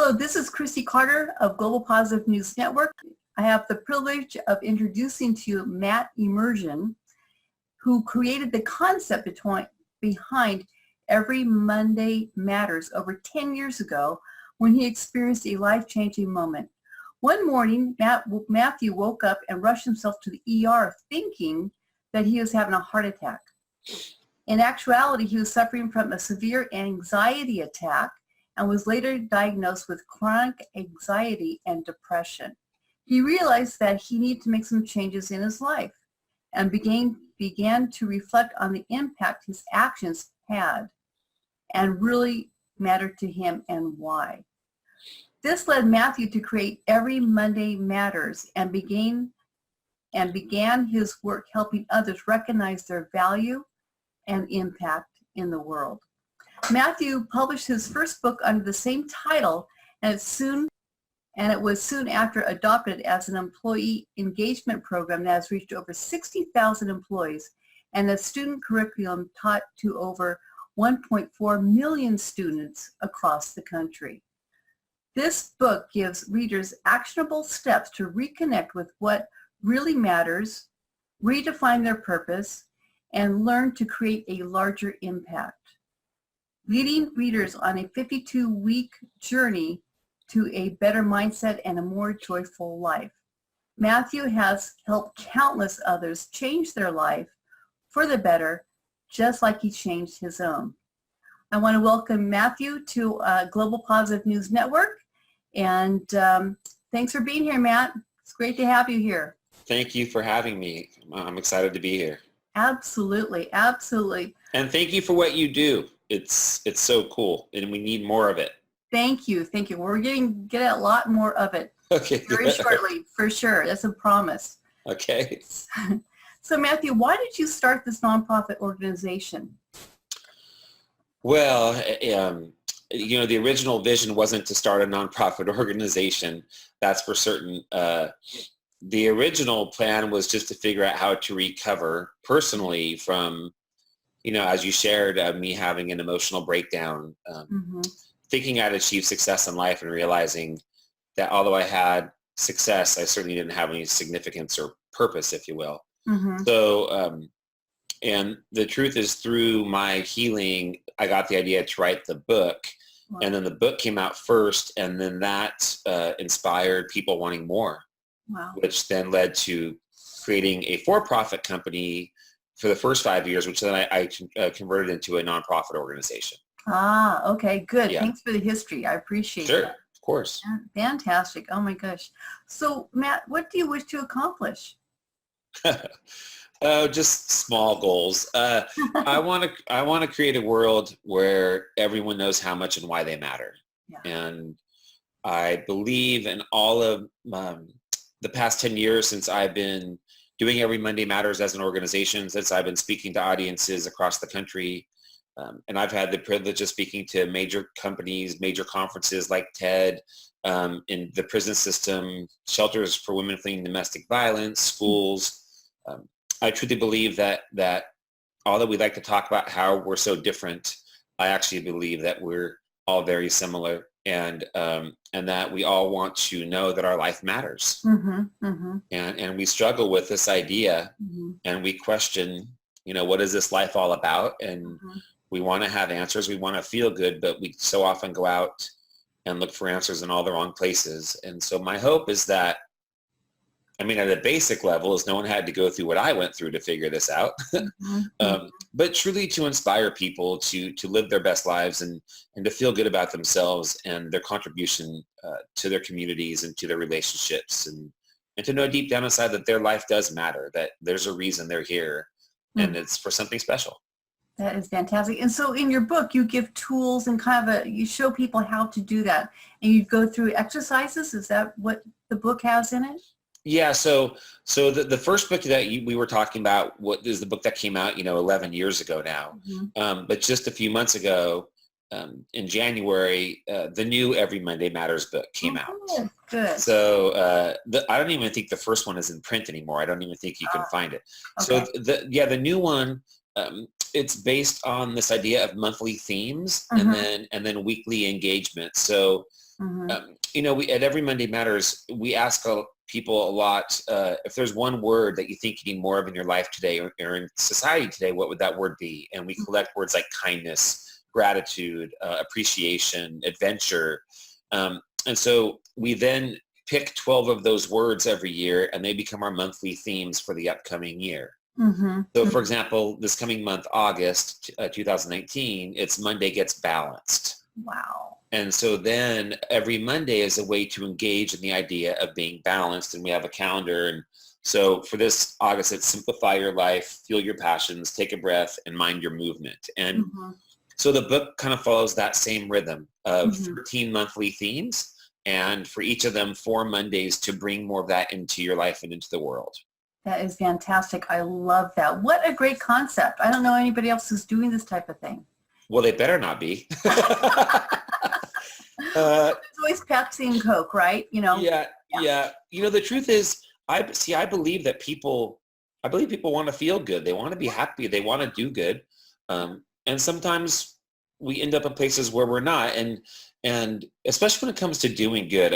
Hello, this is Christy Carter of Global Positive News Network. I have the privilege of introducing to you Matt Emerzion, who created the concept behind Every Monday Matters over 10 years ago when he experienced a life-changing moment. One morning, Matthew woke up and rushed himself to the ER thinking that he was having a heart attack. In actuality, he was suffering from a severe anxiety attack and was later diagnosed with chronic anxiety and depression. He realized that he needed to make some changes in his life and began to reflect on the impact his actions had and really mattered to him and why. This led Matthew to create Every Monday Matters and began his work helping others recognize their value and impact in the world. Matthew published his first book under the same title, and it was soon after adopted as an employee engagement program that has reached over 60,000 employees and a student curriculum taught to over 1.4 million students across the country. This book gives readers actionable steps to reconnect with what really matters, redefine their purpose, and learn to create a larger impact, leading readers on a 52-week journey to a better mindset and a more joyful life. Matthew has helped countless others change their life for the better, just like he changed his own. I want to welcome Matthew to Global Positive News Network, and thanks for being here, Matt. It's great to have you here. Thank you for having me. I'm excited to be here. Absolutely, absolutely. And thank you for what you do. It's so cool, and we need more of it. Thank you. We're getting a lot more of it. Okay. Very shortly, for sure. That's a promise. Okay. So Matthew, why did you start this nonprofit organization? Well, the original vision wasn't to start a nonprofit organization. That's for certain. The original plan was just to figure out how to recover personally from, as you shared, me having an emotional breakdown, thinking I'd achieved success in life and realizing that although I had success, I certainly didn't have any significance or purpose, if you will. So, and the truth is, through my healing, I got the idea to write the book. Wow. And then the book came out first, and then that inspired people wanting more. Wow. Which then led to creating a for-profit company for the first 5 years, which then I converted into a nonprofit organization. Ah, okay, good. Yeah. Thanks for the history. I appreciate Sure, that. of course. Fantastic. Oh my gosh. So Matt, what do you wish to accomplish? Just small goals. I want to create a world where everyone knows how much and why they matter. Yeah. And I believe in all of the past 10 years since I've been doing Every Monday Matters as an organization, since I've been speaking to audiences across the country. And I've had the privilege of speaking to major companies, major conferences like TED, in the prison system, shelters for women fleeing domestic violence, schools. I truly believe that although we like to talk about how we're so different, I actually believe that we're all very similar, and that we all want to know that our life matters. And we struggle with this idea, and we question, what is this life all about? And we want to have answers. We want to feel good, but we so often go out and look for answers in all the wrong places. And so my hope is that, at a basic level, is no one had to go through what I went through to figure this out, but truly to inspire people to live their best lives and to feel good about themselves and their contribution to their communities and to their relationships, and to know deep down inside that their life does matter, that there's a reason they're here, and it's for something special. That is fantastic. And so in your book, you give tools and you show people how to do that, and you go through exercises. Is that what the book has in it? Yeah, so the first book that we were talking about, what is the book that came out, 11 years ago now. But just a few months ago, in January, the new Every Monday Matters book came out. Good. So I don't even think the first one is in print anymore. I don't even think you can find it. Okay. So the new one, it's based on this idea of monthly themes and then weekly engagement. So Mm-hmm. We at Every Monday Matters, we ask people a lot, if there's one word that you think you need more of in your life today or in society today, what would that word be? And we collect words like kindness, gratitude, appreciation, adventure. And so we then pick 12 of those words every year, and they become our monthly themes for the upcoming year. Mm-hmm. So for example, this coming month, August 2019, it's Monday Gets Balanced. Wow. And so then every Monday is a way to engage in the idea of being balanced, and we have a calendar. And so for this August, it's simplify your life, feel your passions, take a breath, and mind your movement. And so the book kind of follows that same rhythm of 13 monthly themes, and for each of them, 4 Mondays to bring more of that into your life and into the world. That is fantastic. I love that. What a great concept. I don't know anybody else who's doing this type of thing. Well, they better not be. It's always Pepsi and Coke, right? Yeah. The truth is, I believe that people want to feel good. They want to be happy. They want to do good. And sometimes we end up in places where we're not. And especially when it comes to doing good,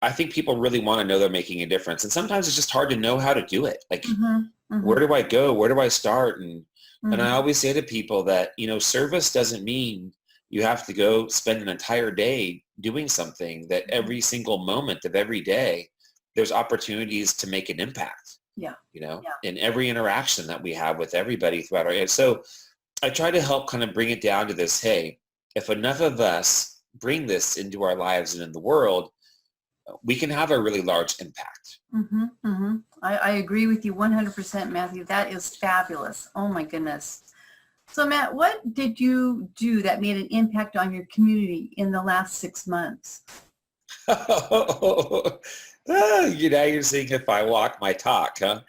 I think people really want to know they're making a difference. And sometimes it's just hard to know how to do it. Like, where do I go? Where do I start? And I always say to people that, service doesn't mean you have to go spend an entire day doing something. That every single moment of every day, there's opportunities to make an impact. In every interaction that we have with everybody throughout our day. So I try to help kind of bring it down to this, hey, if enough of us bring this into our lives and in the world, we can have a really large impact. I agree with you 100%, Matthew. That is fabulous. Oh my goodness. So Matt, what did you do that made an impact on your community in the last 6 months? You're saying if I walk my talk, huh?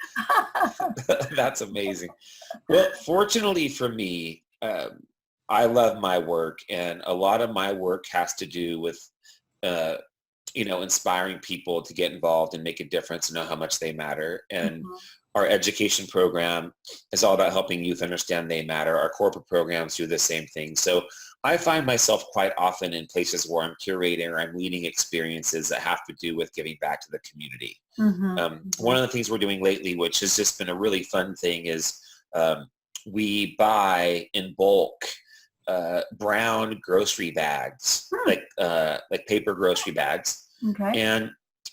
That's amazing. Well, fortunately for me, I love my work, and a lot of my work has to do with inspiring people to get involved and make a difference and know how much they matter. And our education program is all about helping youth understand they matter. Our corporate programs do the same thing. So I find myself quite often in places where I'm curating or I'm leading experiences that have to do with giving back to the community. One of the things we're doing lately, which has just been a really fun thing, is we buy in bulk brown grocery bags, like paper grocery bags. Okay.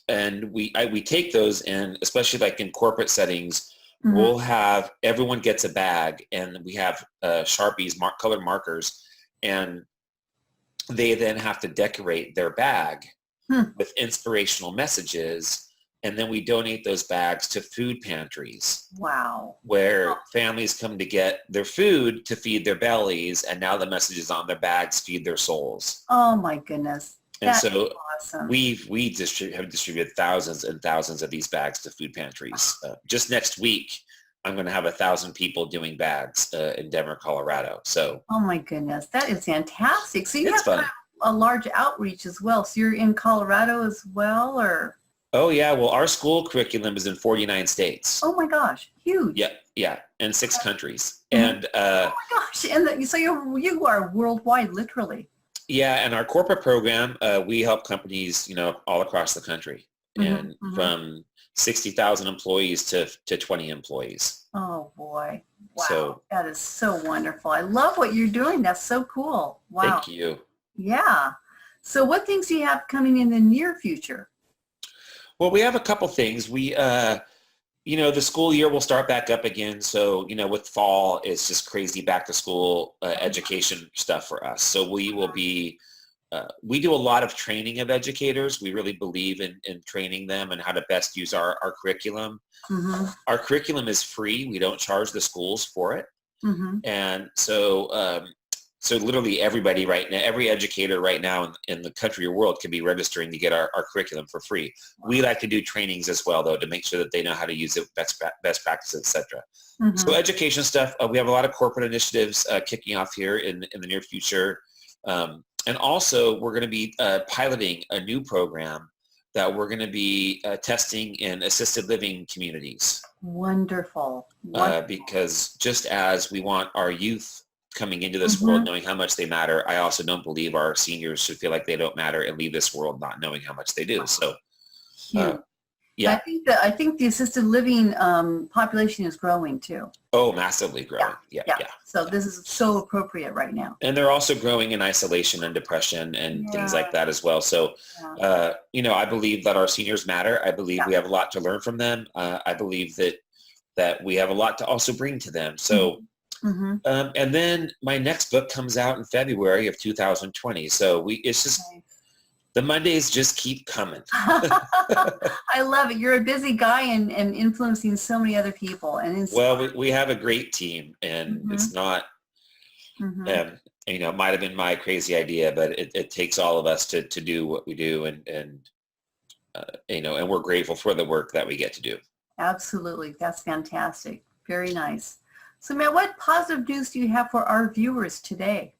And we take those, and especially like in corporate settings, we'll have, everyone gets a bag, and we have Sharpies, colored markers, and they then have to decorate their bag with inspirational messages. And then we donate those bags to food pantries. Wow. Where families come to get their food to feed their bellies, and now the messages on their bags feed their souls. Oh my goodness. And That so is awesome. we have distributed thousands and thousands of these bags to food pantries. Just next week, I'm going to have 1,000 people doing bags in Denver, Colorado. So. Oh my goodness, that is fantastic. So you It's have fun. a large outreach as well. So you're in Colorado as well, or? Oh yeah, well, our school curriculum is in 49 states. Oh my gosh, huge. Yeah, and 6 countries. Mhm. And Oh my gosh, and so you are worldwide, literally. yeah, and our corporate program, we help companies, all across the country, and from 60,000 employees to 20 employees. Oh boy, wow, So, that is so wonderful. I love what you're doing. That's so cool. Wow. thank you. Yeah. So what things do you have coming in the near future? Well, we have a couple things. We, the school year will start back up again. So, with fall, it's just crazy back to school education stuff for us. So we will be, we do a lot of training of educators. We really believe in training them and how to best use our curriculum. Our curriculum is free. We don't charge the schools for it. And so literally everybody right now, every educator right now in the country or world can be registering to get our curriculum for free. We like to do trainings as well, though, to make sure that they know how to use it, best practices, etc. So education stuff, we have a lot of corporate initiatives kicking off here in the near future. And also, we're going to be piloting a new program that we're going to be testing in assisted living communities. Wonderful. Because just as we want our youth coming into this world knowing how much they matter. I also don't believe our seniors should feel like they don't matter and leave this world not knowing how much they do. So, yeah. I think the assisted living population is growing too. Oh, massively growing. Yeah. So this is so appropriate right now. And they're also growing in isolation and depression and things like that as well. So, I believe that our seniors matter. I believe we have a lot to learn from them. I believe that we have a lot to also bring to them. So, and then my next book comes out in February of 2020. So it's just, the Mondays just keep coming. I love it. You're a busy guy and influencing so many other people. And well, we have a great team, and it's not, it might have been my crazy idea, but it takes all of us to do what we do. And we're grateful for the work that we get to do. Absolutely. That's fantastic. Very nice. So, Matt, what positive news do you have for our viewers today?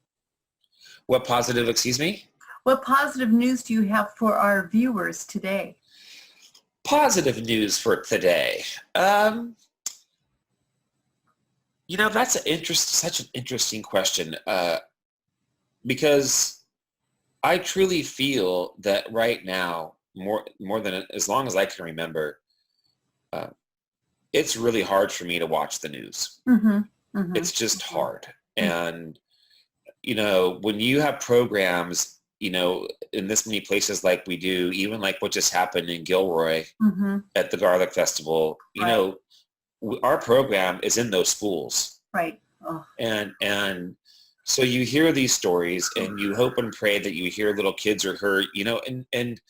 What positive, excuse me? What positive news do you have for our viewers today? Positive news for today. That's such an interesting question, because I truly feel that right now, more than as long as I can remember, it's really hard for me to watch the news. It's just hard. And, when you have programs, in this many places like we do, even like what just happened in Gilroy at the Garlic Festival, our program is in those schools. Right. Oh. And so you hear these stories and you hope and pray that you hear little kids are hurt, and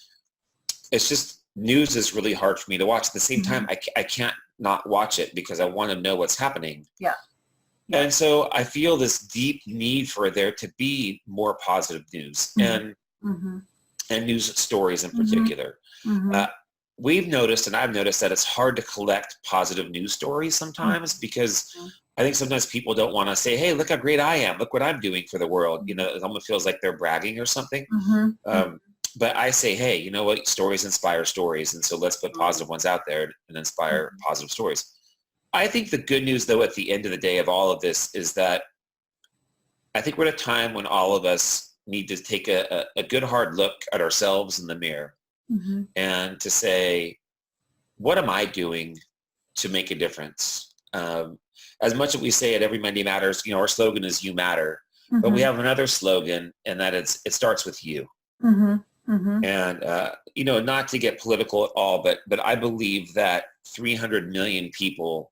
it's just, news is really hard for me to watch. At the same time, I can't not watch it because I want to know what's happening. Yeah. And so I feel this deep need for there to be more positive news and news stories in particular. We've noticed, and I've noticed, that it's hard to collect positive news stories sometimes because I think sometimes people don't want to say, hey, look how great I am. Look what I'm doing for the world. It almost feels like they're bragging or something. But I say, hey, you know what? Stories inspire stories. And so let's put positive ones out there and inspire positive stories. I think the good news, though, at the end of the day of all of this is that I think we're at a time when all of us need to take a good hard look at ourselves in the mirror and to say, what am I doing to make a difference? As much as we say at Every Monday Matters, our slogan is You Matter, but we have another slogan, and that it starts with you. And, not to get political at all, but I believe that 300 million people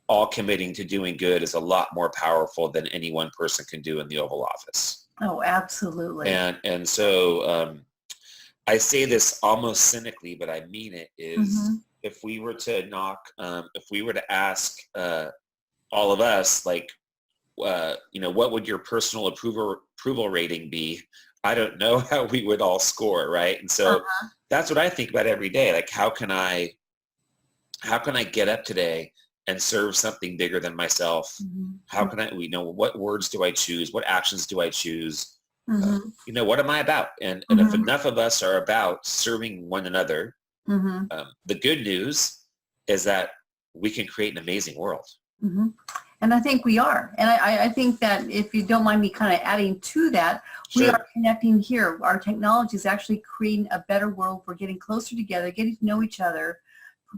all committing to doing good is a lot more powerful than any one person can do in the Oval Office. Oh, absolutely. And so I say this almost cynically, but I mean it, is if we were to ask all of us, like, what would your personal approval rating be? I don't know how we would all score, right? And so that's what I think about every day. Like, how can I get up today and serve something bigger than myself? How can what words do I choose? What actions do I choose? What am I about? And if enough of us are about serving one another, the good news is that we can create an amazing world. And I think we are. And I think that, if you don't mind me kind of adding to that, we are connecting here. Our technology is actually creating a better world. We're getting closer together, getting to know each other,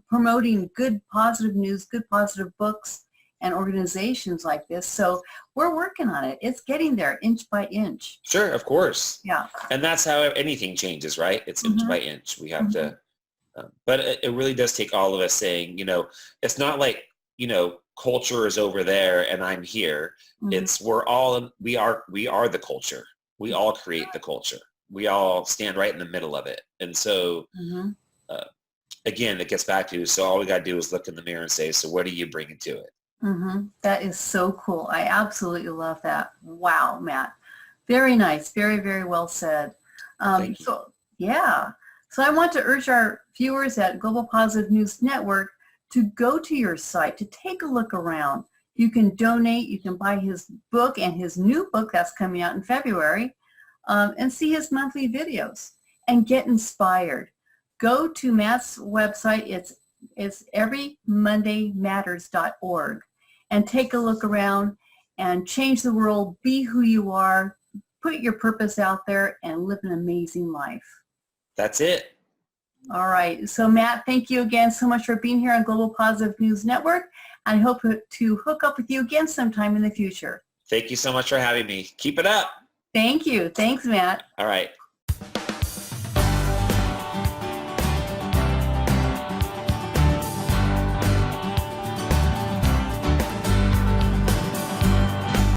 promoting good positive news, good positive books and organizations like this. So we're working on it. It's getting there inch by inch. Sure, of course. Yeah. And that's how anything changes, right? It's inch by inch. We have to, but it really does take all of us saying, it's not like, culture is over there and I'm here. It's we are the culture. We all create the culture. We all stand right in the middle of it. And so again, it gets back to, so all we got to do is look in the mirror and say, so what are you bringing to it? That is so cool. I absolutely love that. Wow, Matt. Very nice. Very, very well said. Thank you. So I want to urge our viewers at Global Positive News Network to go to your site, to take a look around. You can donate, you can buy his book and his new book that's coming out in February, and see his monthly videos and get inspired. Go to Matt's website, it's everymondaymatters.org, and take a look around and change the world, be who you are, put your purpose out there, and live an amazing life. That's it. All right. So Matt, thank you again so much for being here on Global Positive News Network. I hope to hook up with you again sometime in the future. Thank you so much for having me. Keep it up. Thank you. Thanks, Matt. All right.